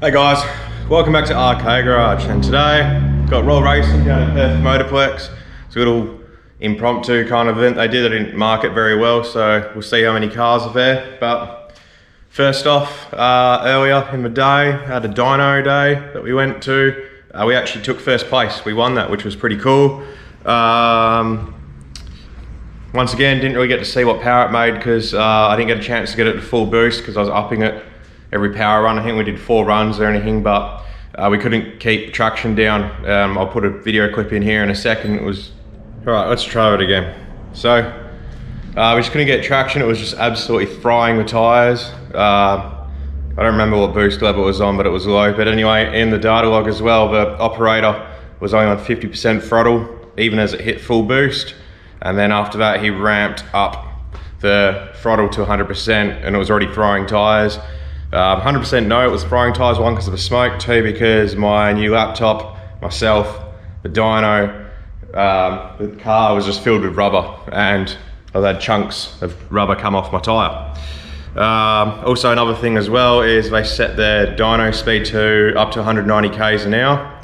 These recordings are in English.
Hey guys, welcome back to Arcade Garage, and today got roll racing down at Perth Motorplex. It's a little impromptu kind of event they did. They didn't mark it very well, so we'll see how many cars are there. But first off, earlier in the day, I had a dyno day that we went to. We actually took first place. We won that, which was pretty cool. Once again, didn't really get to see what power it made because I didn't get a chance to get it to full boost because I was upping it every power run. I think we did 4 runs or anything, but we couldn't keep traction down. I'll put a video clip in here in a second. It was, all right, let's try it again. So we just couldn't get traction. It was just absolutely frying the tires. I don't remember what boost level it was on, but it was low. But anyway, in the data log as well, the operator was only on 50% throttle, even as it hit full boost. And then after that, he ramped up the throttle to 100%, and it was already throwing tires. 100% no, it was throwing tires, one because of the smoke, 2 because my new laptop, myself, the dyno, the car was just filled with rubber, and I've had chunks of rubber come off my tyre. Also another thing as well is they set their dyno speed to up to 190 k's an hour,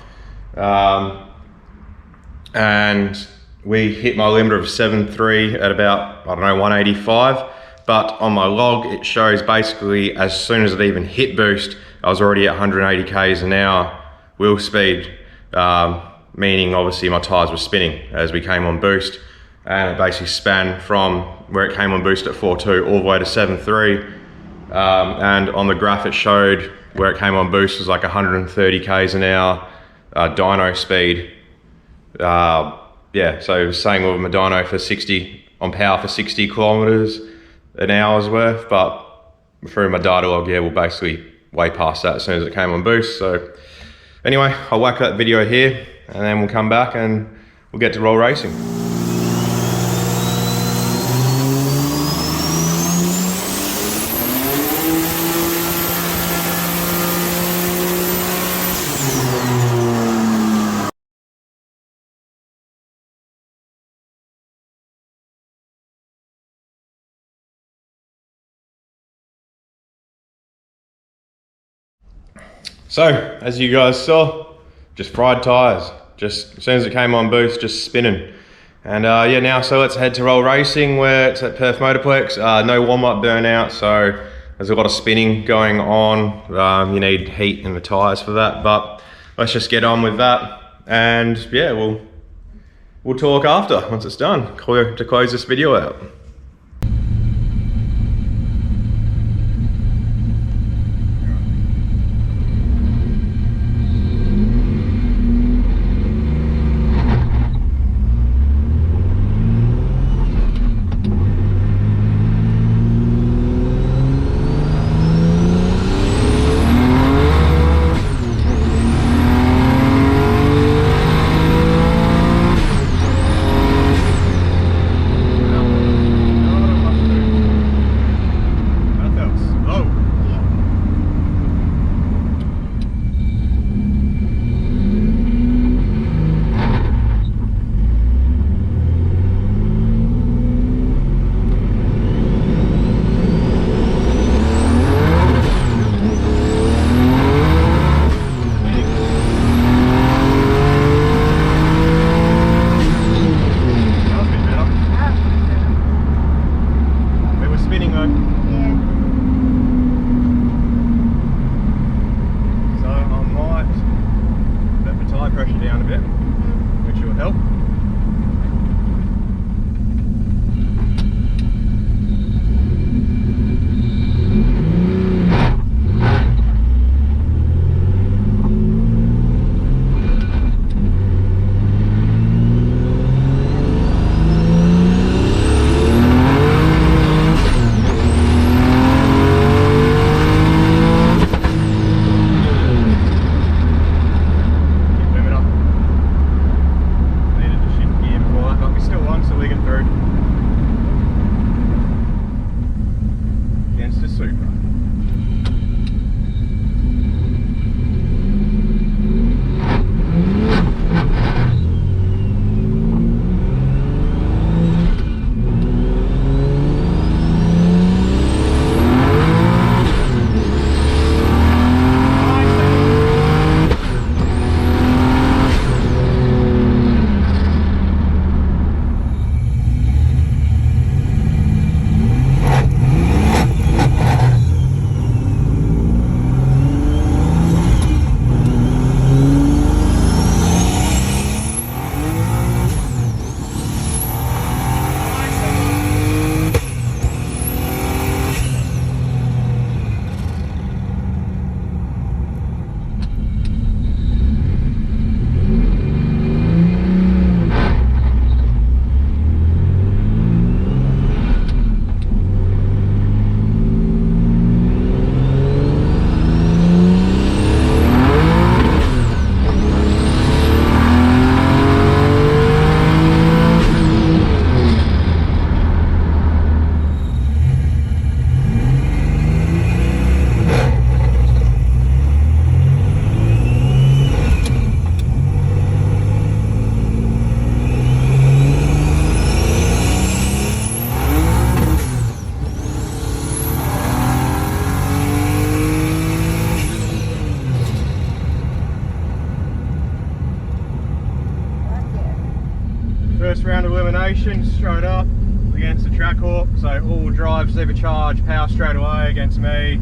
and we hit my limiter of 7.3 at about, I don't know, 185. But on my log, it shows basically as soon as it even hit boost, I was already at 180 k's an hour wheel speed, meaning obviously my tires were spinning as we came on boost. And it basically span from where it came on boost at 4.2 all the way to 7.3. And on the graph, it showed where it came on boost was like 130 k's an hour dyno speed. Yeah, so it was saying with my dyno for 60, on power for 60 kilometers an hour's worth, but through my data log, yeah, we're basically way past that as soon as it came on boost. So anyway, I'll whack that video here and then we'll come back and we'll get to roll racing. So, as you guys saw, just fried tires. Just as soon as it came on boost, just spinning. And yeah, now so let's head to roll racing where it's at Perth Motorplex. No warm-up burnout, so there's a lot of spinning going on. You need heat in the tires for that, but let's just get on with that. And yeah, we'll talk after, once it's done, to close this video out. round of elimination straight up against the Trackhawk. So all-wheel drive, supercharged, power straight away against me.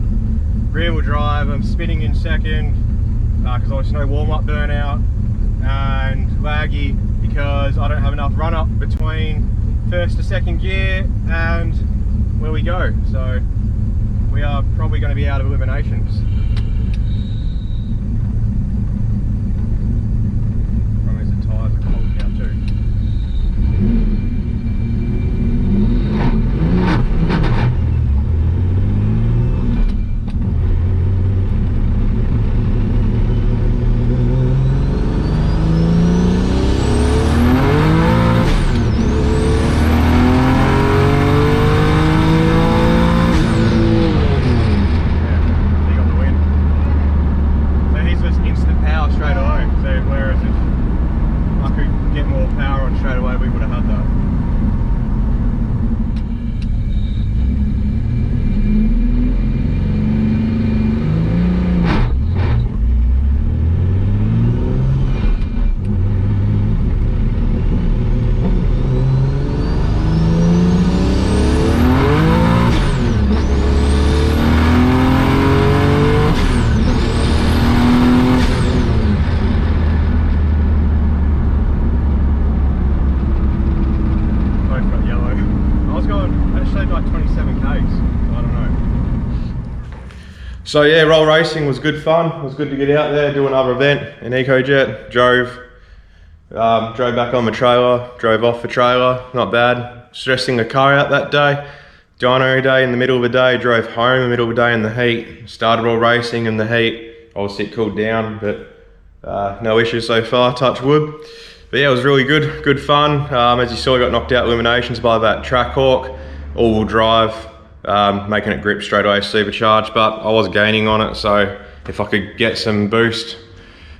Rear-wheel drive, I'm spinning in second because obviously no warm-up burnout, and laggy because I don't have enough run-up between first to second gear and where we go. So we are probably going to be out of eliminations. Problem is the tyres are cold now too. So yeah, roll racing was good fun. It was good to get out there, do another event in EcoJet. Drove back on my trailer, drove off the trailer, not bad. Stressing the car out that day. Dyno day in the middle of the day, drove home in the middle of the day in the heat. Started roll racing in the heat. Obviously it cooled down, but no issues so far, touch wood. But yeah, it was really good fun. As you saw, I got knocked out eliminations by that Trackhawk, all-wheel drive. Making it grip straight away, supercharged, but I was gaining on it, so if I could get some boost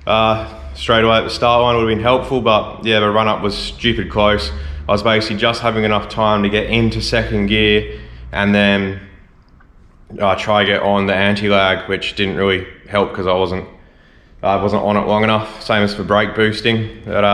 straight away at the start line, it would have been helpful. But yeah, the run up was stupid close. I was basically just having enough time to get into second gear and then try to get on the anti-lag, which didn't really help because I wasn't on it long enough. Same as for brake boosting. But,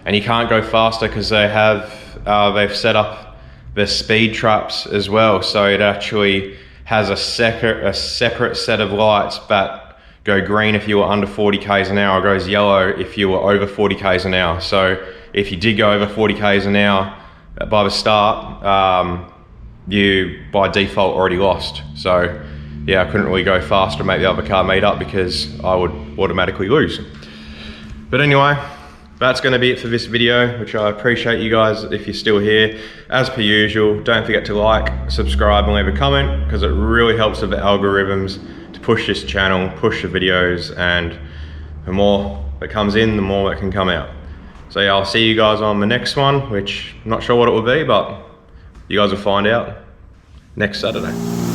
and you can't go faster because they've set up the speed traps as well, so it actually has a separate set of lights that go green if you were under 40 k's an hour, goes yellow if you were over 40 k's an hour. So if you did go over 40 k's an hour by the start, you by default already lost. So yeah, I couldn't really go faster and make the other car meet up because I would automatically lose. But anyway, that's going to be it for this video, which I appreciate you guys if you're still here. As per usual, don't forget to like, subscribe and leave a comment because it really helps with the algorithms to push this channel, push the videos, and the more that comes in, the more that can come out. So yeah, I'll see you guys on the next one, which I'm not sure what it will be, but you guys will find out next Saturday.